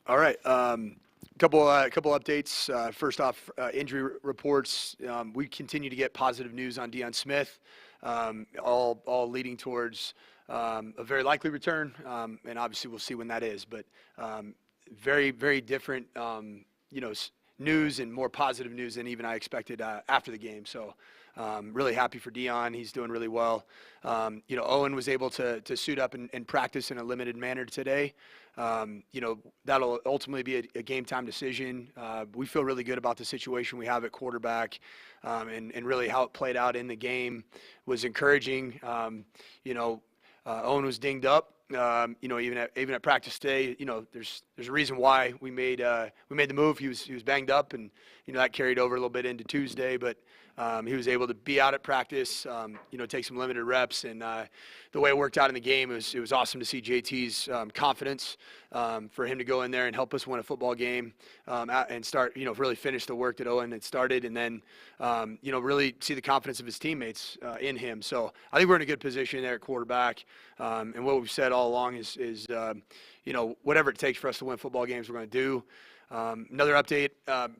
All right. Couple updates. First off, injury reports. We continue to get positive news on Deion Smith, all leading towards a very likely return. And obviously, we'll see when that is. But very, very different, news and more positive news than even I expected after the game. So really happy for Deion. He's doing really well. Owen was able to suit up and practice in a limited manner today. That'll ultimately be a game time decision. We feel really good about the situation we have at quarterback, and really how it played out in the game was encouraging. Owen was dinged up. Even at practice today, there's a reason why we made the move. He was banged up, and that carried over a little bit into Tuesday, but he was able to be out at practice, take some limited reps, and the way it worked out in the game, it was awesome to see JT's confidence, for him to go in there and help us win a football game, and start, really finish the work that Owen had started, and then, really see the confidence of his teammates in him. So I think we're in a good position there at quarterback, and what we've said all along is whatever it takes for us to win football games, we're going to do. Another update,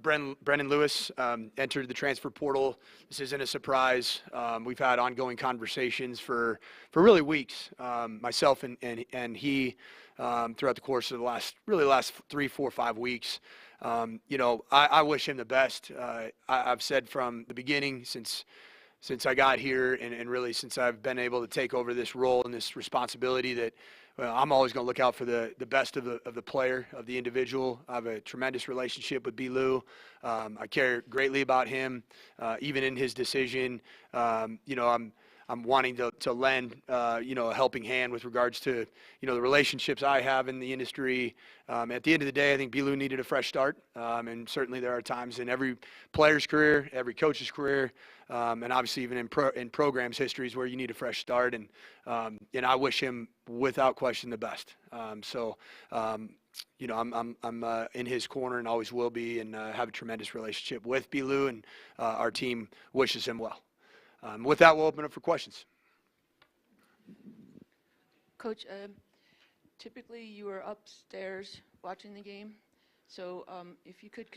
Brendan Lewis entered the transfer portal. This isn't a surprise. We've had ongoing conversations for really weeks, myself and he, throughout the course of the last 3, 4, 5 weeks. I wish him the best. I've said from the beginning, since I got here and really since I've been able to take over this role and this responsibility, that I'm always going to look out for the best of the player, of the individual. I have a tremendous relationship with Lou. I care greatly about him, even in his decision. I'm wanting to lend, a helping hand with regards to, the relationships I have in the industry. At the end of the day, I think Lou needed a fresh start, and certainly there are times in every player's career, every coach's career, and obviously even in programs' histories where you need a fresh start. And I wish him without question the best. I'm in his corner and always will be, and have a tremendous relationship with Lou, and our team wishes him well. With that, we'll open up for questions. Coach, typically you were upstairs watching the game. So if you could,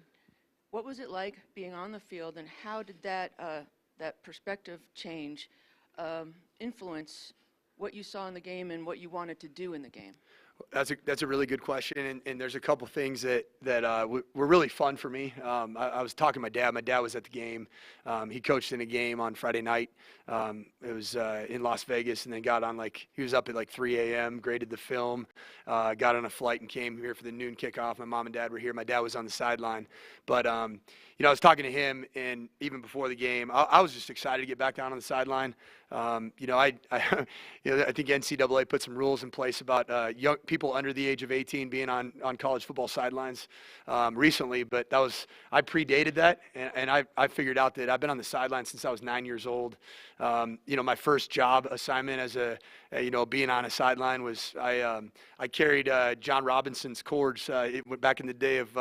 what was it like being on the field, and how did that perspective change influence what you saw in the game and what you wanted to do in the game? That's a really good question, and there's a couple things that were really fun for me. I was talking to my dad. My dad was at the game. He coached in a game on Friday night. It was in Las Vegas, and then he was up at 3 a.m., graded the film, got on a flight and came here for the noon kickoff. My mom and dad were here. My dad was on the sideline. But, I was talking to him, and even before the game, I was just excited to get back down on the sideline. I think NCAA put some rules in place about young people under the age of 18 being on college football sidelines recently, but I predated that, and I figured out that I've been on the sideline since I was 9 years old. My first job assignment as being on a sideline was I carried John Robinson's cords. It went back in the day of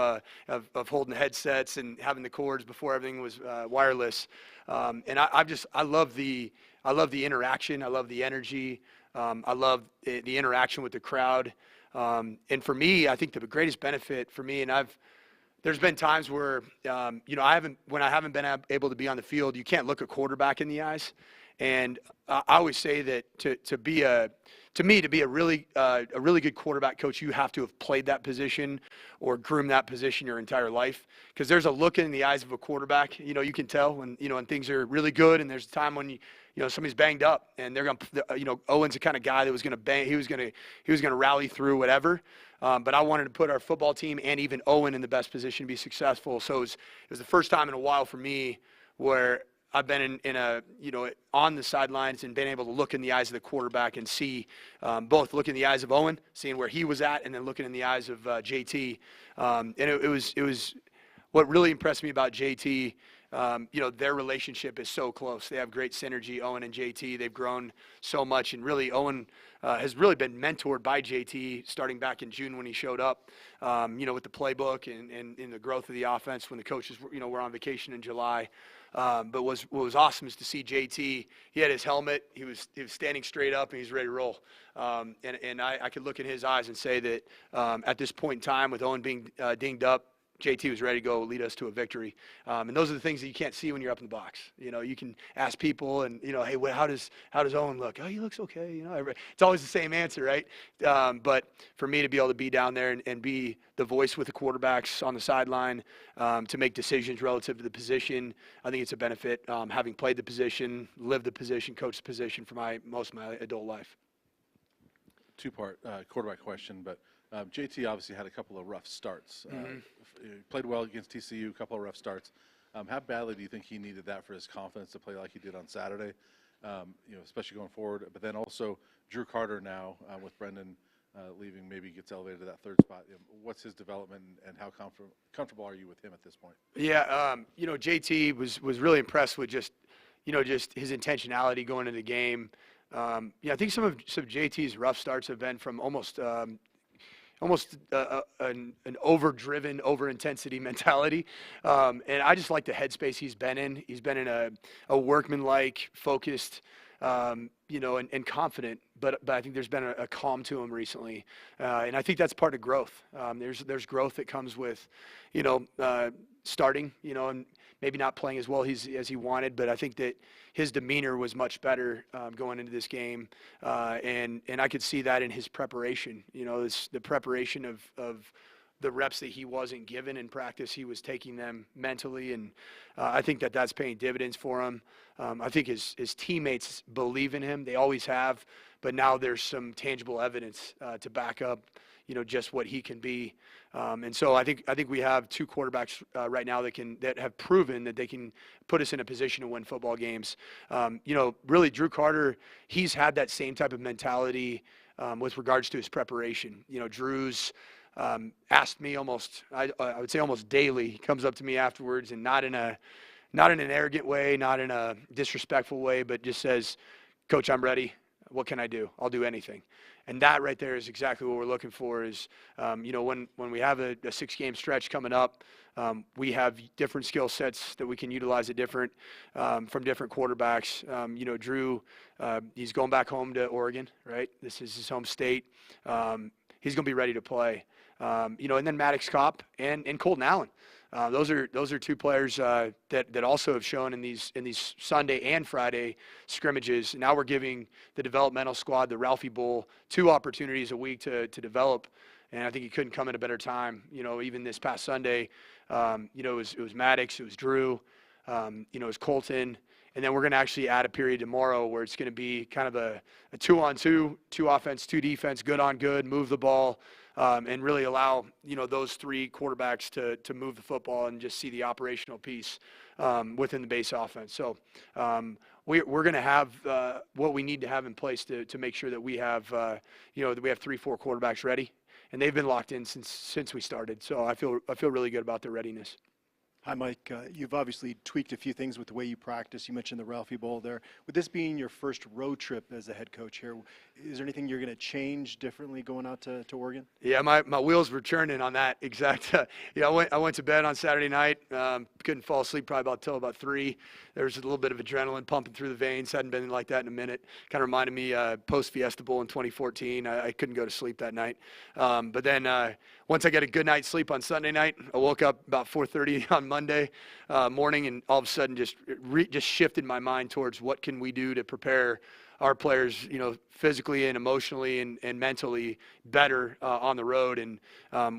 holding the headsets and having the cords before everything was wireless. And I love the interaction. I love the energy. I love the interaction with the crowd. And for me, I think the greatest benefit for me, and there's been times where, when I haven't been able to be on the field, you can't look a quarterback in the eyes. And I always say that to be a really good quarterback coach, you have to have played that position or groomed that position your entire life. Because there's a look in the eyes of a quarterback. You can tell when things are really good, and there's a time when somebody's banged up, and they're gonna, Owen's the kind of guy that was gonna bang. He was gonna rally through whatever. But I wanted to put our football team and even Owen in the best position to be successful. So it was the first time in a while for me where I've been on the sidelines and been able to look in the eyes of the quarterback and see, both look in the eyes of Owen, seeing where he was at, and then looking in the eyes of JT. And it was what really impressed me about JT. Their relationship is so close. They have great synergy, Owen and JT. They've grown so much, and really Owen has really been mentored by JT starting back in June when he showed up, with the playbook and the growth of the offense when the coaches were on vacation in July. But what was awesome is to see JT. He had his helmet. He was standing straight up, and he's ready to roll. And I could look in his eyes and say that at this point in time, with Owen being dinged up, JT was ready to go lead us to a victory. And those are the things that you can't see when you're up in the box. You can ask people and, hey, how does Owen look? Oh, he looks okay. It's always the same answer, right? But for me to be able to be down there and be the voice with the quarterbacks on the sideline to make decisions relative to the position, I think it's a benefit. Having played the position, lived the position, coached the position for most of my adult life. Two-part quarterback question, but JT obviously had a couple of rough starts. He played well against TCU, a couple of rough starts. How badly do you think he needed that for his confidence to play like he did on Saturday, especially going forward? But then also Drew Carter now with Brendan leaving, maybe gets elevated to that third spot. What's his development, and how comfortable are you with him at this point? Yeah, JT was really impressed with just his intentionality going into the game. I think some of JT's rough starts have been from almost an overdriven, over-intensity mentality. And I just like the headspace he's been in. He's been in a workmanlike, focused, and confident. But I think there's been a calm to him recently. And I think that's part of growth. There's growth that comes with, starting, and maybe not playing as well as he wanted. But I think that his demeanor was much better going into this game. And I could see that in his preparation. The preparation of the reps that he wasn't given in practice, he was taking them mentally. And I think that's paying dividends for him. I think his teammates believe in him. They always have. But now there's some tangible evidence to back up, just what he can be. And so I think we have two quarterbacks right now that have proven that they can put us in a position to win football games. Really, Drew Carter, he's had that same type of mentality with regards to his preparation. Drew's asked me I would say almost daily. He comes up to me afterwards, and not in an arrogant way, not in a disrespectful way, but just says, "Coach, I'm ready. What can I do? I'll do anything." And that right there is exactly what we're looking for is, when we have a 6-game stretch coming up, we have different skill sets that we can utilize from different quarterbacks. Drew, he's going back home to Oregon, right? This is his home state. He's going to be ready to play. And then Maddox Kopp and Colton Allen. Those are two players that also have shown in these Sunday and Friday scrimmages. Now we're giving the developmental squad, the Ralphie Bowl, 2 opportunities a week to develop, and I think he couldn't come at a better time. Even this past Sunday, it was Maddox, it was Drew, it was Colton, and then we're going to actually add a period tomorrow where it's going to be kind of a 2-on-2, 2 offense, 2 defense, good on good, move the ball. And really allow, those 3 quarterbacks to move the football and just see the operational piece within the base offense. So we're going to have what we need to have in place to make sure that we have, that we have 3-4 quarterbacks ready. And they've been locked in since we started. So I feel really good about their readiness. Hi, Mike. You've obviously tweaked a few things with the way you practice. You mentioned the Ralphie Bowl there. With this being your first road trip as a head coach here, is there anything you're going to change differently going out to Oregon? Yeah, my wheels were churning on that exact. I went to bed on Saturday night. Couldn't fall asleep probably until about 3. There was a little bit of adrenaline pumping through the veins. Hadn't been like that in a minute. Kind of reminded me post Fiesta Bowl in 2014. I couldn't go to sleep that night. But then once I got a good night's sleep on Sunday night, I woke up about 4:30 on Monday morning, and all of a sudden just shifted my mind towards what can we do to prepare our players, physically and emotionally and mentally better on the road. And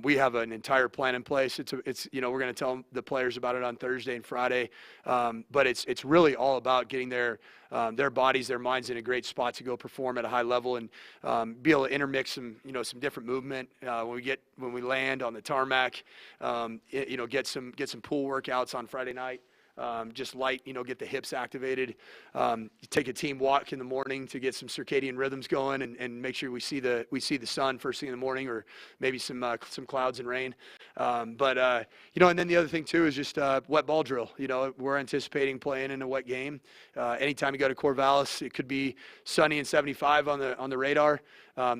we have an entire plan in place. It's we're going to tell the players about it on Thursday and Friday. But it's really all about getting their bodies, their minds in a great spot to go perform at a high level and be able to intermix some different movement when we land on the tarmac. Get some pool workouts on Friday night. Just light, get the hips activated. You take a team walk in the morning to get some circadian rhythms going and make sure we see the sun first thing in the morning, or maybe some clouds and rain. And then the other thing too is just wet ball drill. We're anticipating playing in a wet game. Anytime you go to Corvallis, it could be sunny and 75 on the radar,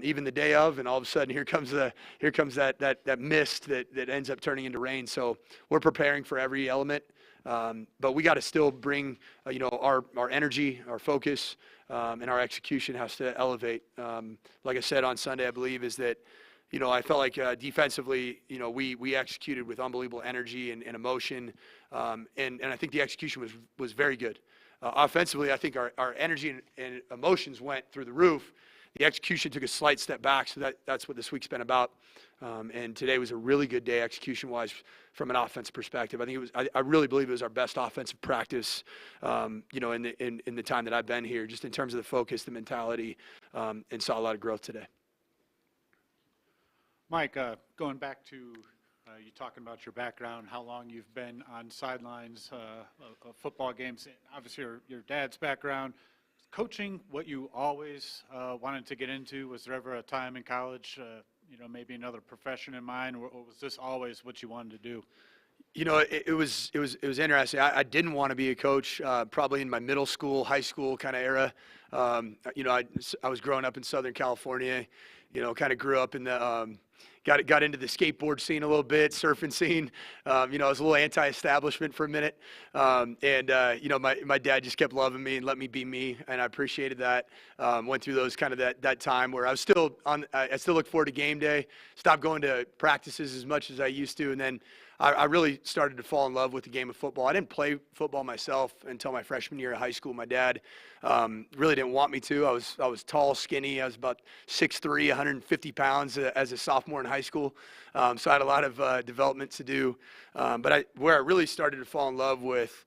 even the day of, and all of a sudden here comes that mist that ends up turning into rain. So we're preparing for every element. But we got to still bring, our energy, our focus, and our execution has to elevate. Like I said on Sunday, I believe is that, I felt like defensively, we executed with unbelievable energy and emotion, and I think the execution was very good. Offensively, I think our energy and emotions went through the roof. The execution took a slight step back, so that's what this week's been about. And today was a really good day execution-wise from an offensive perspective. I think I really believe it was our best offensive practice, in the time that I've been here, just in terms of the focus, the mentality, and saw a lot of growth today. Mike, going back to you talking about your background, how long you've been on sidelines of football games, obviously your dad's background, coaching what you always wanted to get into. Was there ever a time in college, maybe another profession in mind, or was this always what you wanted to do? It was interesting. I didn't want to be a coach, probably in my middle school, high school kind of era. I was growing up in Southern California, kind of grew up in the, got into the skateboard scene a little bit, surfing scene. I was a little anti-establishment for a minute. My dad just kept loving me and let me be me, and I appreciated that. Went through those kind of that time where I still look forward to game day, stopped going to practices as much as I used to, and then I really started to fall in love with the game of football. I didn't play football myself until my freshman year of high school. My dad really didn't want me to. I was tall, skinny. I was about 6'3", 150 pounds as a sophomore in high school. So I had a lot of development to do. But where I really started to fall in love with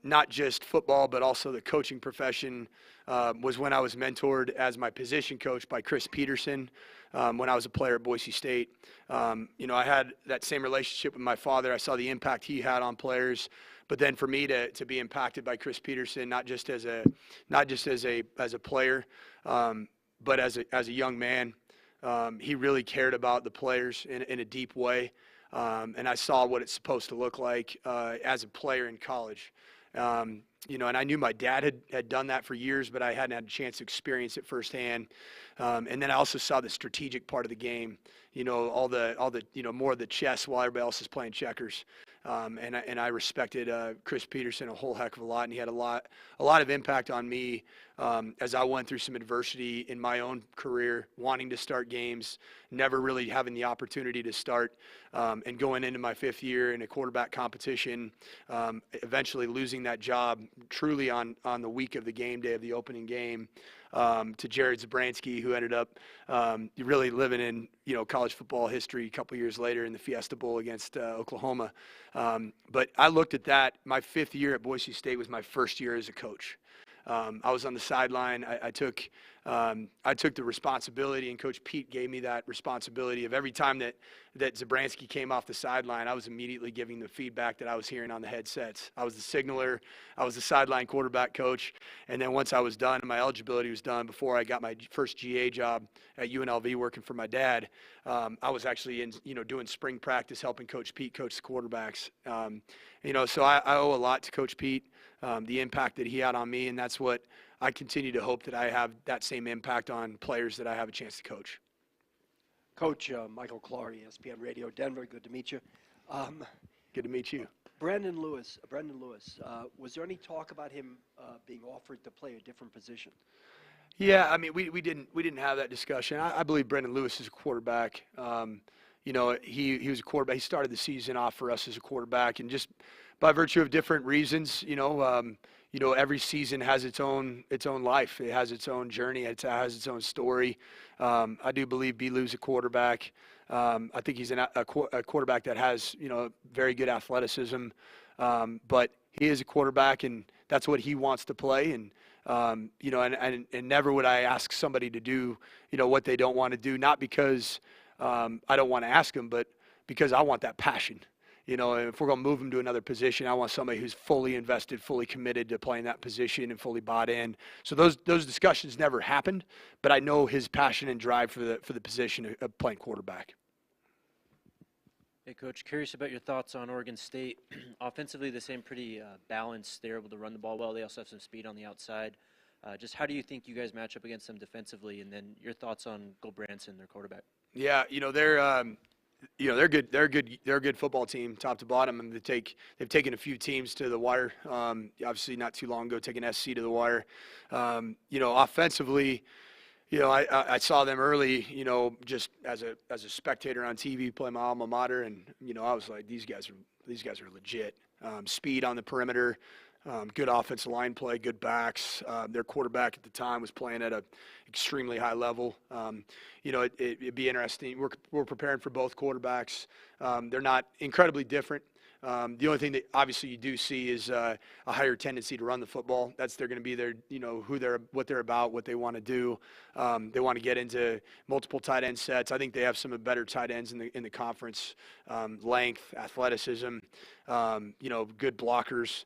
not just football, but also the coaching profession was when I was mentored as my position coach by Chris Peterson. When I was a player at Boise State, I had that same relationship with my father. I saw the impact he had on players, but then for me to be impacted by Chris Peterson, not just as a player, but as a young man, he really cared about the players in a deep way, and I saw what it's supposed to look like as a player in college. And I knew my dad had done that for years, but I hadn't had a chance to experience it firsthand. And then I also saw the strategic part of the game, all the more of the chess while everybody else is playing checkers. And I respected Chris Peterson a whole heck of a lot, and he had a lot of impact on me as I went through some adversity in my own career, wanting to start games, never really having the opportunity to start, and going into my 5th year in a quarterback competition, eventually losing that job truly on the week of the game day of the opening game. To Jared Zabransky, who ended up really living in college football history a couple years later in the Fiesta Bowl against Oklahoma. But I looked at that. My 5th year at Boise State was my first year as a coach. I was on the sideline. I took the responsibility, and Coach Pete gave me that responsibility of every time that Zabransky came off the sideline, I was immediately giving the feedback that I was hearing on the headsets. I was the signaler. I was the sideline quarterback coach. And then once I was done and my eligibility was done, before I got my first GA job at UNLV working for my dad, I was actually doing spring practice, helping Coach Pete coach the quarterbacks. So I owe a lot to Coach Pete, the impact that he had on me, and that's what I continue to hope that I have that same impact on players that I have a chance to coach. Coach Michael Clary, ESPN Radio Denver. Good to meet you. Good to meet you. Brendan Lewis. Was there any talk about him being offered to play a different position? Yeah, I mean, we didn't have that discussion. I believe Brendan Lewis is a quarterback. He was a quarterback. He started the season off for us as a quarterback, and just by virtue of different reasons, every season has its own life. It has its own journey. It has its own story. I do believe B-Lou's a quarterback. I think he's a quarterback that has very good athleticism, but he is a quarterback, and that's what he wants to play. And and never would I ask somebody to do what they don't want to do, not because I don't want to ask them, but because I want that passion. If we're going to move him to another position, I want somebody who's fully invested, fully committed to playing that position and fully bought in. So those discussions never happened, but I know his passion and drive for the position of playing quarterback. Hey, Coach, curious about your thoughts on Oregon State. Offensively, they seem pretty balanced. They're able to run the ball well. They also have some speed on the outside. Just how do you think you guys match up against them defensively? And then your thoughts on Branson, their quarterback? Yeah, they're good. They're a good football team, top to bottom. And they've taken a few teams to the wire. Obviously, not too long ago, taking SC to the wire. Offensively, I saw them early. Just as a spectator on TV, play my alma mater, and I was like, these guys are legit. Speed on the perimeter. Good offensive line play, good backs. Their quarterback at the time was playing at a extremely high level. It'd be interesting. We're preparing for both quarterbacks. They're not incredibly different. The only thing that obviously you do see is a higher tendency to run the football. They're going to be their, what they're about, what they want to do. They want to get into multiple tight end sets. I think they have some of the better tight ends in the conference. Length, athleticism, good blockers.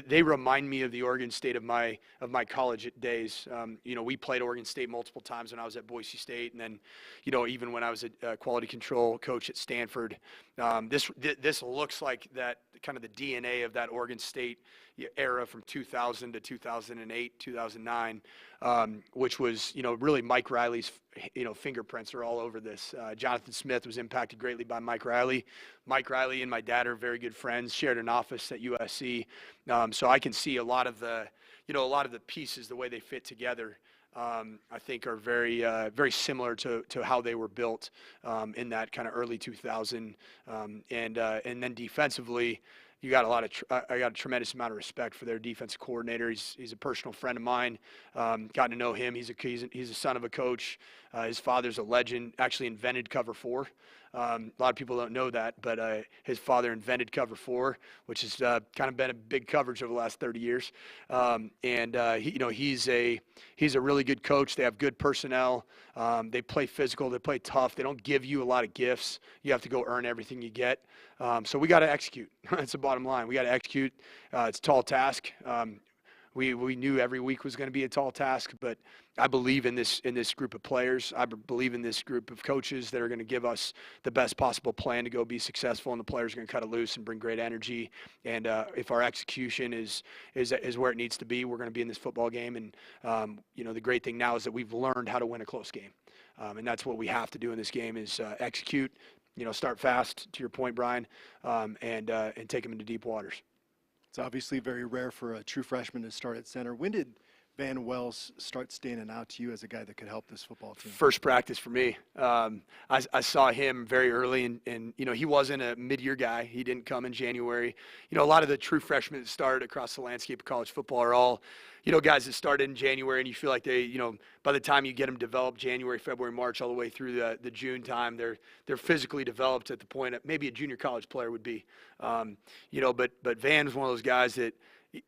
They remind me of the Oregon State of my college days. We played Oregon State multiple times when I was at Boise State, and then, even when I was a quality control coach at Stanford. This looks like that kind of the DNA of that Oregon State era from 2000 to 2008, 2009, which was, really Mike Riley's, fingerprints are all over this. Jonathan Smith was impacted greatly by Mike Riley. Mike Riley and my dad are very good friends, shared an office at USC. So I can see a lot of the pieces, the way they fit together. I think are very, very similar to how they were built in that kind of early 2000. And then defensively, I got a tremendous amount of respect for their defensive coordinator. He's a personal friend of mine. Gotten to know him. He's a son of a coach. His father's a legend. Actually invented cover 4. A lot of people don't know that, but his father invented cover 4, which has kind of been a big coverage over the last 30 years. He's a really good coach. They have good personnel. They play physical. They play tough. They don't give you a lot of gifts. You have to go earn everything you get. So we got to execute. That's the bottom line. We got to execute. It's a tall task. We knew every week was going to be a tall task, but I believe in this group of players. I believe in this group of coaches that are going to give us the best possible plan to go be successful, and the players are going to cut it loose and bring great energy. And if our execution is where it needs to be, we're going to be in this football game. And the great thing now is that we've learned how to win a close game, and that's what we have to do in this game is execute. Start fast, to your point, Brian, and take them into deep waters. It's obviously very rare for a true freshman to start at center. When did Van Wells start standing out to you as a guy that could help this football team? First practice for me. I saw him very early, and he wasn't a mid-year guy. He didn't come in January. A lot of the true freshmen that started across the landscape of college football are all, guys that started in January, and you feel like they, by the time you get them developed January, February, March, all the way through the June time, they're physically developed at the point that maybe a junior college player would be. But Van's one of those guys that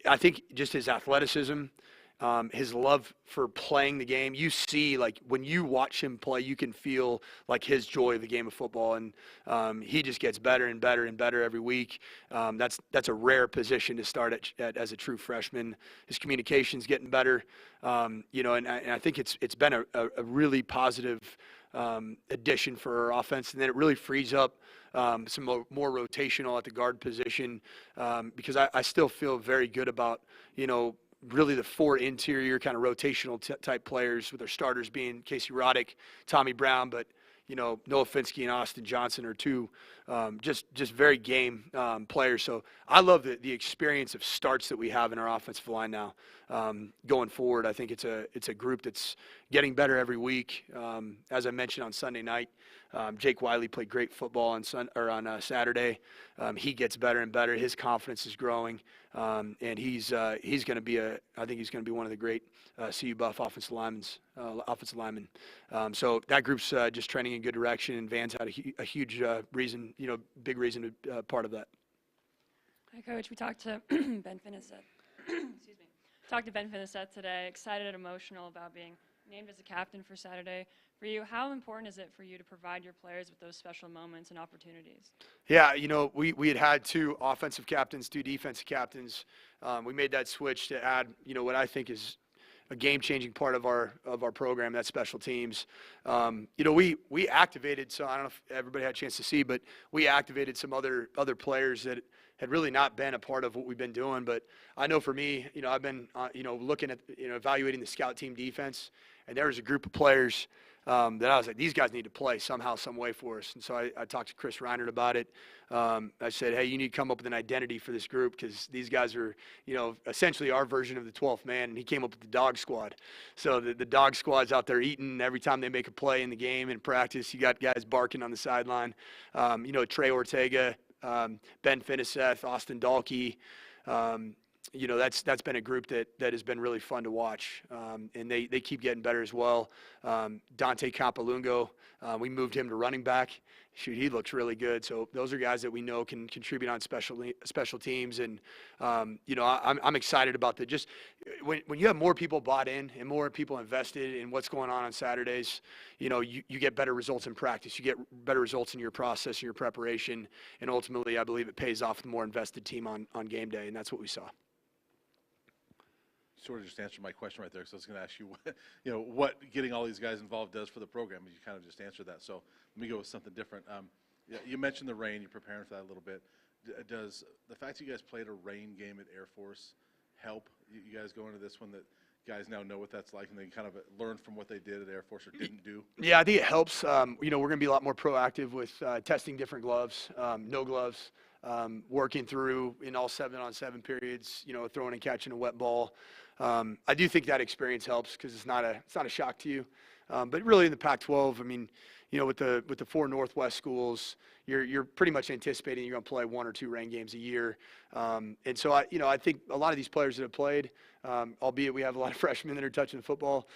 I think just his athleticism, his love for playing the game. You see, like, when you watch him play, you can feel, like, his joy of the game of football. And he just gets better and better and better every week. That's a rare position to start at as a true freshman. His communication's getting better. And I think it's been a really positive addition for our offense. And then it really frees up some more rotational at the guard position because I still feel very good about, really the 4 interior kind of rotational type players, with their starters being Casey Roddick, Tommy Brown, but Noah Finsky and Austin Johnson are 2 just very game players. So I love the experience of starts that we have in our offensive line now. Going forward, I think it's a group that's getting better every week. As I mentioned on Sunday night, Jake Wiley played great football on Saturday. He gets better and better. His confidence is growing, and he's going to be I think he's going to be one of the great CU Buff offensive linemen. So that group's just trending in good direction, and Van's had a huge reason, big reason to part of that. Hi, Coach. We talked to Ben Finisette. Excuse me. Talked to Ben Finisette today. Excited and emotional about being named as a captain for Saturday. For you, how important is it for you to provide your players with those special moments and opportunities? Yeah, we had 2 offensive captains, 2 defensive captains. We made that switch to add, what I think is a game-changing part of our program, that's special teams. We activated, so I don't know if everybody had a chance to see, but we activated some other players that had really not been a part of what we've been doing. But I know for me, I've been, looking at, evaluating the scout team defense, and there was a group of players that I was like, these guys need to play somehow, some way for us. And so I talked to Chris Reinert about it. I said, hey, you need to come up with an identity for this group because these guys are, essentially our version of the 12th man. And he came up with the dog squad. So the dog squad's out there eating every time they make a play in the game in practice. You got guys barking on the sideline. Trey Ortega, Ben Finiseth, Austin Dahlke. That's been a group that has been really fun to watch, and they keep getting better as well. Dante Capalungo, we moved him to running back. Shoot, he looks really good. So those are guys that we know can contribute on special teams, and I'm excited about when you have more people bought in and more people invested in what's going on Saturdays. You get better results in practice. You get better results in your process and your preparation, and ultimately, I believe it pays off with a more invested team on game day, and that's what we saw. Sort of just answered my question right there, because I was going to ask you, what getting all these guys involved does for the program. You kind of just answered that. So let me go with something different. You mentioned the rain. You're preparing for that a little bit. Does the fact that you guys played a rain game at Air Force help you guys go into this one, that guys now know what that's like and they kind of learn from what they did at Air Force or didn't do? Yeah, I think it helps. We're going to be a lot more proactive with testing different gloves, no gloves. Working through in all 7-on-7 periods, throwing and catching a wet ball. I do think that experience helps because it's not a shock to you. But really in the Pac-12, I mean, with the 4 Northwest schools, you're pretty much anticipating you're going to play 1 or 2 rain games a year. And so I think a lot of these players that have played, albeit we have a lot of freshmen that are touching the football,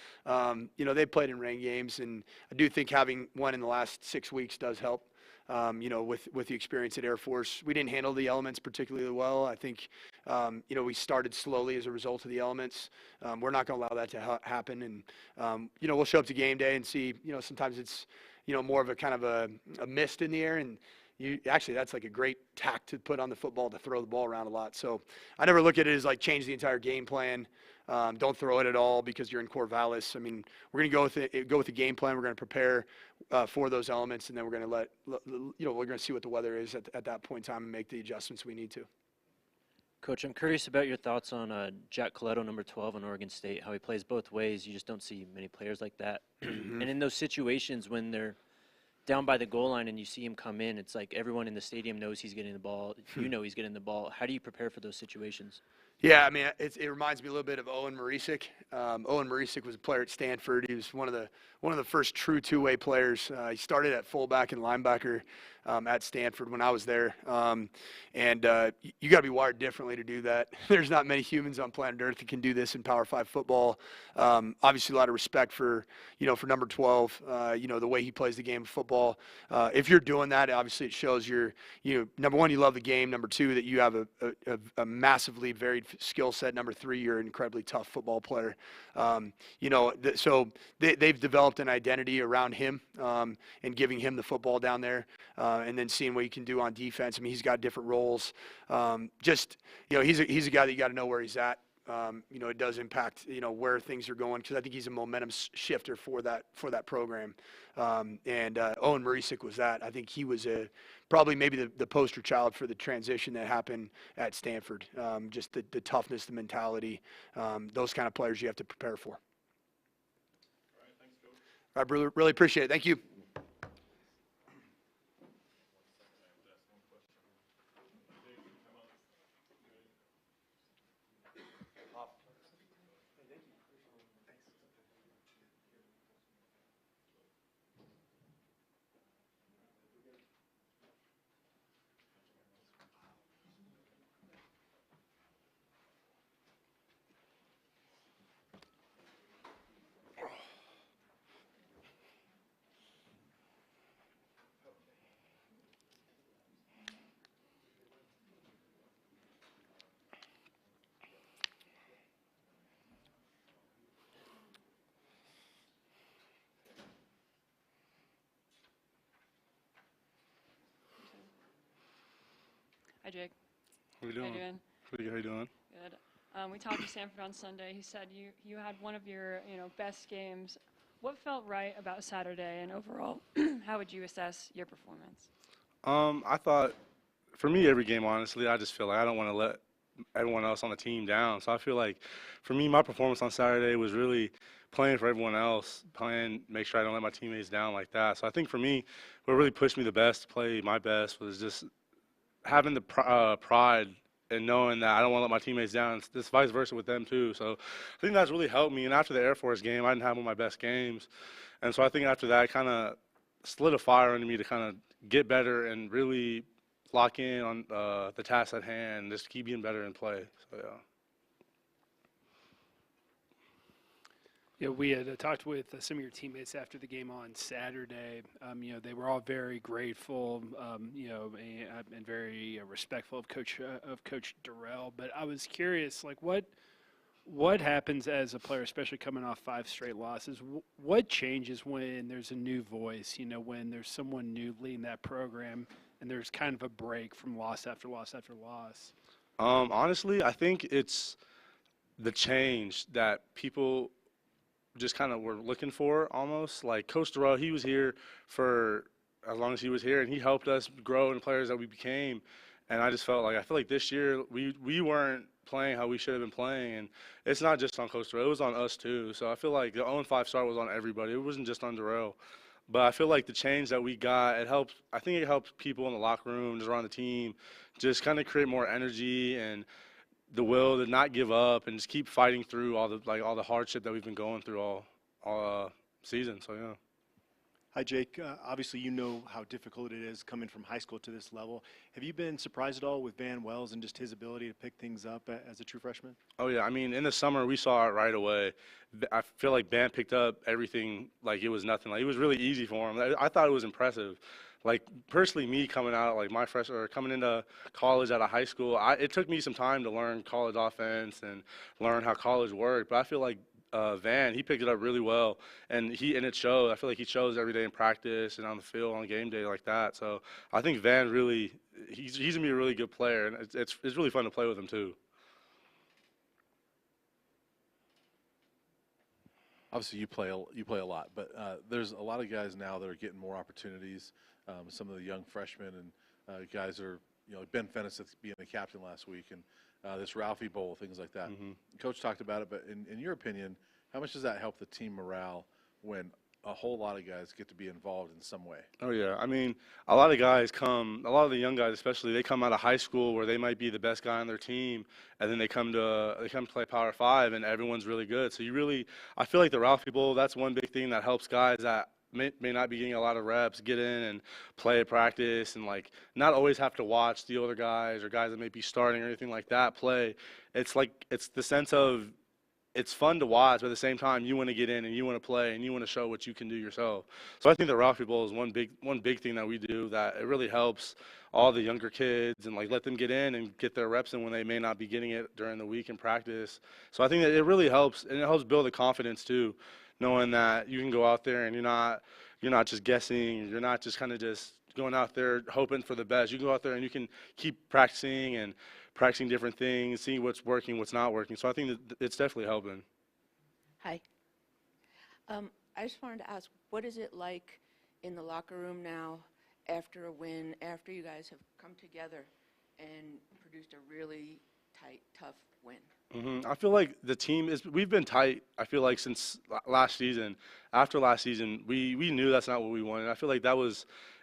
they've played in rain games, and I do think having one in the last 6 weeks does help. With the experience at Air Force, we didn't handle the elements particularly well. I think, we started slowly as a result of the elements. We're not going to allow that to happen. And, we'll show up to game day and see, sometimes it's, more of a kind of a mist in the air. And actually, that's like a great tack to put on the football to throw the ball around a lot. So I never look at it as like change the entire game plan. Don't throw it at all because you're in Corvallis. I mean, we're going to go with the game plan. We're going to prepare for those elements, and then we're going to we're going to see what the weather is at that point in time and make the adjustments we need to. Coach, I'm curious about your thoughts on Jack Coletto, number 12 on Oregon State, how he plays both ways. You just don't see many players like that. And in those situations when they're down by the goal line and you see him come in, it's like everyone in the stadium knows he's getting the ball. You know he's getting the ball. How do you prepare for those situations? Yeah, I mean, it reminds me a little bit of Owen Marisic. Owen Marisic was a player at Stanford. He was one of the first true two-way players. He started at fullback and linebacker at Stanford when I was there. You got to be wired differently to do that. There's not many humans on planet Earth that can do this in Power 5 football. Obviously, a lot of respect for for number 12. The way he plays the game of football. If you're doing that, obviously it shows you're number one, you love the game. Number two, that you have a massively varied skill set. Number three, you're an incredibly tough football player. So they've developed an identity around him and giving him the football down there. And then seeing what he can do on defense. I mean, he's got different roles. He's a guy that you got to know where he's at. It does impact, where things are going, because I think he's a momentum shifter for that program. Owen Marisic was that. I think he was probably maybe the poster child for the transition that happened at Stanford. Just the toughness, the mentality, those kind of players you have to prepare for. All right, thanks, Coach. All right, brother, really appreciate it. Thank you. Hi, Jake. How you doing? How you doing? Pretty good. How you doing? Good. We talked to Sanford on Sunday. He said you had one of your best games. What felt right about Saturday, and overall, how would you assess your performance? I thought, for me, every game, honestly, I just feel like I don't want to let everyone else on the team down. So I feel like, for me, my performance on Saturday was really playing for everyone else, make sure I don't let my teammates down like that. So I think for me, what really pushed me the best to play my best was just having the pride and knowing that I don't want to let my teammates down. It's just vice versa with them too. So I think that's really helped me. And after the Air Force game, I didn't have one of my best games. And so I think after that, kind of lit a fire under me to kind of get better and really lock in on the task at hand, just keep getting better and play. So, yeah. Yeah, we had talked with some of your teammates after the game on Saturday. They were all very grateful, and very respectful of Coach Durrell. But I was curious, like, what happens as a player, especially coming off 5 straight losses? What changes when there's a new voice? When there's someone new leading that program, and there's kind of a break from loss after loss after loss? Honestly, I think it's the change that people just kind of were looking for almost. Like Coach Durrell, he was here for as long as he was here, and he helped us grow into players that we became. And I feel like this year we weren't playing how we should have been playing, and it's not just on Coach Durrell, it was on us too. So I feel like the 0-5 start was on everybody. It wasn't just on Durrell. But I feel like the change that we got, I think it helped people in the locker room, just around the team, just kind of create more energy and the will to not give up and just keep fighting through all the hardship that we've been going through all season. So yeah. Hi, Jake. Obviously, you know how difficult it is coming from high school to this level. Have you been surprised at all with Van Wells and just his ability to pick things up as a true freshman? Oh yeah. I mean, in the summer we saw it right away. I feel like Van picked up everything like it was nothing. Like it was really easy for him. I thought it was impressive. Like personally, me coming out like my freshman or coming into college out of high school, it took me some time to learn college offense and learn how college worked. But I feel like Van, he picked it up really well, and it shows. I feel like he shows every day in practice and on the field on game day like that. So I think Van really, he's gonna be a really good player, and it's really fun to play with him too. Obviously, you play a lot, but there's a lot of guys now that are getting more opportunities. Some of the young freshmen and guys are, Ben Fennis being the captain last week, and this Ralphie Bowl, things like that. Mm-hmm. Coach talked about it, but in your opinion, how much does that help the team morale when a whole lot of guys get to be involved in some way? Oh yeah, I mean, a lot of the young guys especially, they come out of high school where they might be the best guy on their team, and then they come to play Power 5, and everyone's really good. So I feel like the Ralphie Bowl, that's one big thing that helps guys that may not be getting a lot of reps get in and play at practice, and like not always have to watch the other guys or guys that may be starting or anything like that play. It's the sense of it's fun to watch, but at the same time you want to get in and you want to play and you want to show what you can do yourself. So I think the Ralphie Bowl is one big thing that we do that it really helps all the younger kids and like let them get in and get their reps in when they may not be getting it during the week in practice. So I think that it really helps, and it helps build the confidence too, knowing that you can go out there and you're not just guessing, you're not just kind of just going out there hoping for the best. You can go out there and you can keep practicing different things, seeing what's working, what's not working. So I think that it's definitely helping. Hi. I just wanted to ask, what is it like in the locker room now after a win, after you guys have come together and produced a really tight, tough win? I feel like the team we've been tight, I feel like, since last season. After last season, we knew that's not what we wanted. I feel like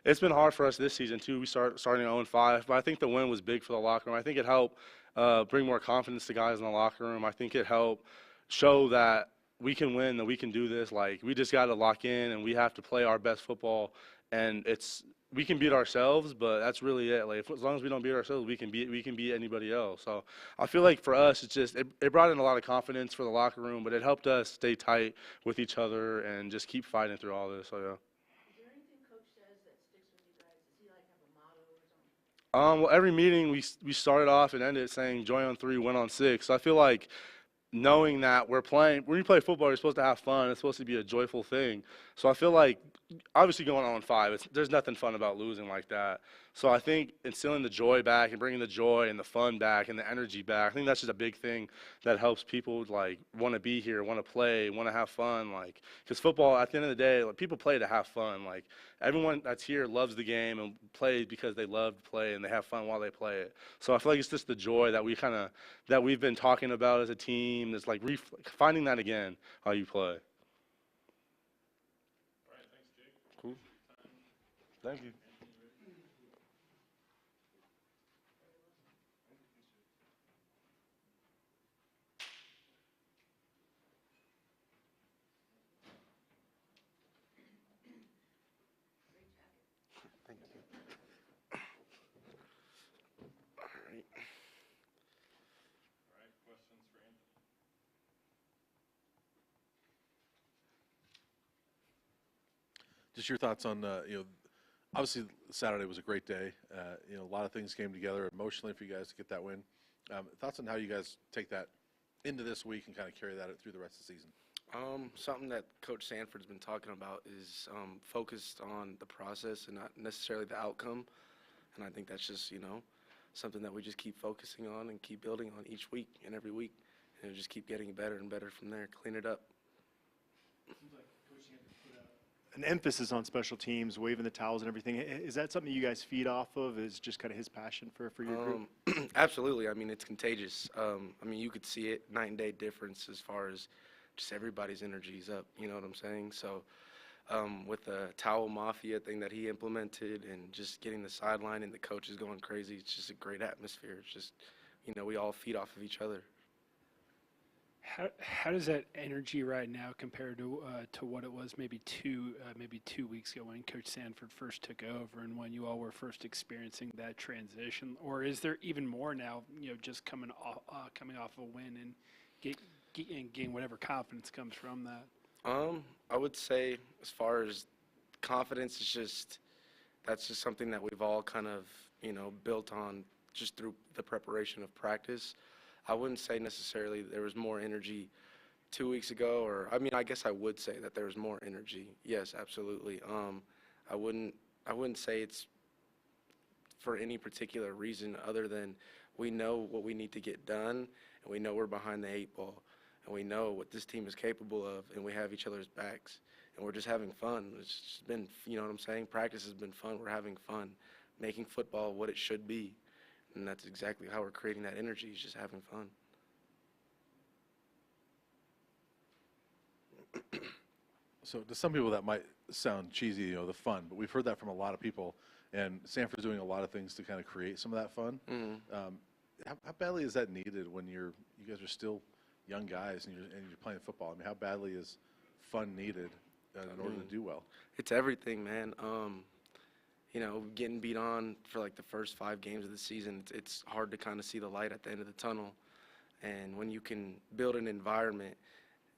it's been hard for us this season too. We starting 0-5, but I think the win was big for the locker room. I think it helped bring more confidence to guys in the locker room. I think it helped show that we can win, that we can do this. Like, we just got to lock in and we have to play our best football, and we can beat ourselves, but that's really it. Like, as long as we don't beat ourselves, we can beat anybody else. So I feel like for us, it brought in a lot of confidence for the locker room, but it helped us stay tight with each other and just keep fighting through all this. So yeah. Is there anything Coach says that sticks with you guys? Does he like have a motto or something? Well, every meeting we started off and ended saying joy on 3, win on 6. So I feel like knowing that when you play football, you're supposed to have fun. It's supposed to be a joyful thing. So I feel like, obviously going on 5, there's nothing fun about losing like that. So I think instilling the joy back and bringing the joy and the fun back and the energy back, I think that's just a big thing that helps people like want to be here, want to play, want to have fun. Like, because football, at the end of the day, like, people play to have fun. Like, everyone that's here loves the game and plays because they love to play and they have fun while they play it. So I feel like it's just the joy that we've been talking about as a team. It's like finding that again how you play. Cool. Thank you. Thank you. All right. Just your thoughts on, obviously Saturday was a great day. A lot of things came together emotionally for you guys to get that win. Thoughts on how you guys take that into this week and kind of carry that through the rest of the season? Something that Coach Sanford's been talking about is focused on the process and not necessarily the outcome. And I think that's just, something that we just keep focusing on and keep building on each week and every week. And just keep getting better and better from there, clean it up. An emphasis on special teams, waving the towels and everything. Is that something you guys feed off of? Is just kind of his passion for your group? Absolutely. I mean, it's contagious. You could see it, night and day difference as far as just everybody's energy is up. You know what I'm saying? So with the towel mafia thing that he implemented and just getting the sideline and the coaches going crazy, it's just a great atmosphere. It's just, we all feed off of each other. How does that energy right now compare to what it was maybe 2 weeks ago when Coach Sanford first took over and when you all were first experiencing that transition? Or is there even more now? Just coming off a win and getting whatever confidence comes from that. I would say as far as confidence, that's just something that we've all kind of built on just through the preparation of practice. I wouldn't say necessarily there was more energy 2 weeks ago, I guess I would say that there was more energy. Yes, absolutely. I wouldn't say it's for any particular reason other than we know what we need to get done, and we know we're behind the 8 ball, and we know what this team is capable of, and we have each other's backs, and we're just having fun. It's just been, what I'm saying? Practice has been fun. We're having fun, making football what it should be. And that's exactly how we're creating that energy, is just having fun. So to some people that might sound cheesy, the fun, but we've heard that from a lot of people, and Sanford's doing a lot of things to kind of create some of that fun. Mm-hmm. How badly is that needed when you guys are still young guys and you're playing football? I mean, how badly is fun needed in order to do well? It's everything, man. Getting beat on for like the first 5 games of the season, it's hard to kind of see the light at the end of the tunnel. And when you can build an environment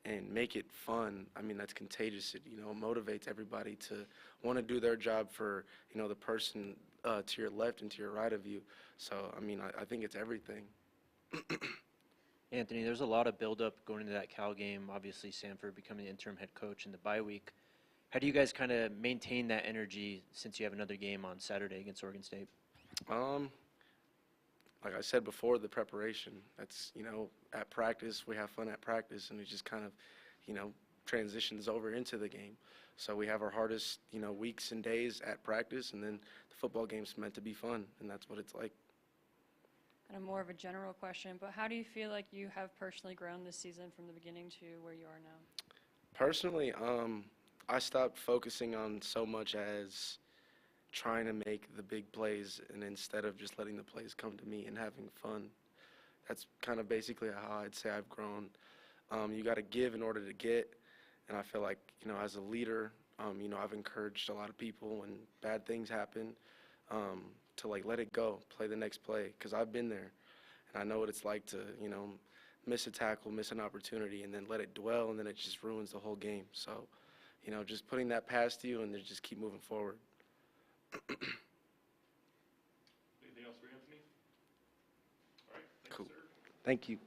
and make it fun, that's contagious. It, motivates everybody to want to do their job for, the person to your left and to your right of you. So, I think it's everything. Anthony, there's a lot of buildup going into that Cal game. Obviously, Sanford becoming the interim head coach in the bye week. How do you guys kind of maintain that energy since you have another game on Saturday against Oregon State? Like I said before, the preparation. That's, at practice, we have fun at practice, and it just kind of, transitions over into the game. So we have our hardest, weeks and days at practice, and then the football game's meant to be fun, and that's what it's like. Kind of more of a general question, but how do you feel like you have personally grown this season from the beginning to where you are now? Personally, I stopped focusing on so much as trying to make the big plays, and instead of just letting the plays come to me and having fun. That's kind of basically how I'd say I've grown. You got to give in order to get, and I feel like, as a leader, I've encouraged a lot of people when bad things happen to, let it go, play the next play, because I've been there, and I know what it's like to, miss a tackle, miss an opportunity, and then let it dwell, and then it just ruins the whole game. So, just putting that past you and then just keep moving forward. Anything else for Anthony? All right. Thank Cool. you, sir. Thank you.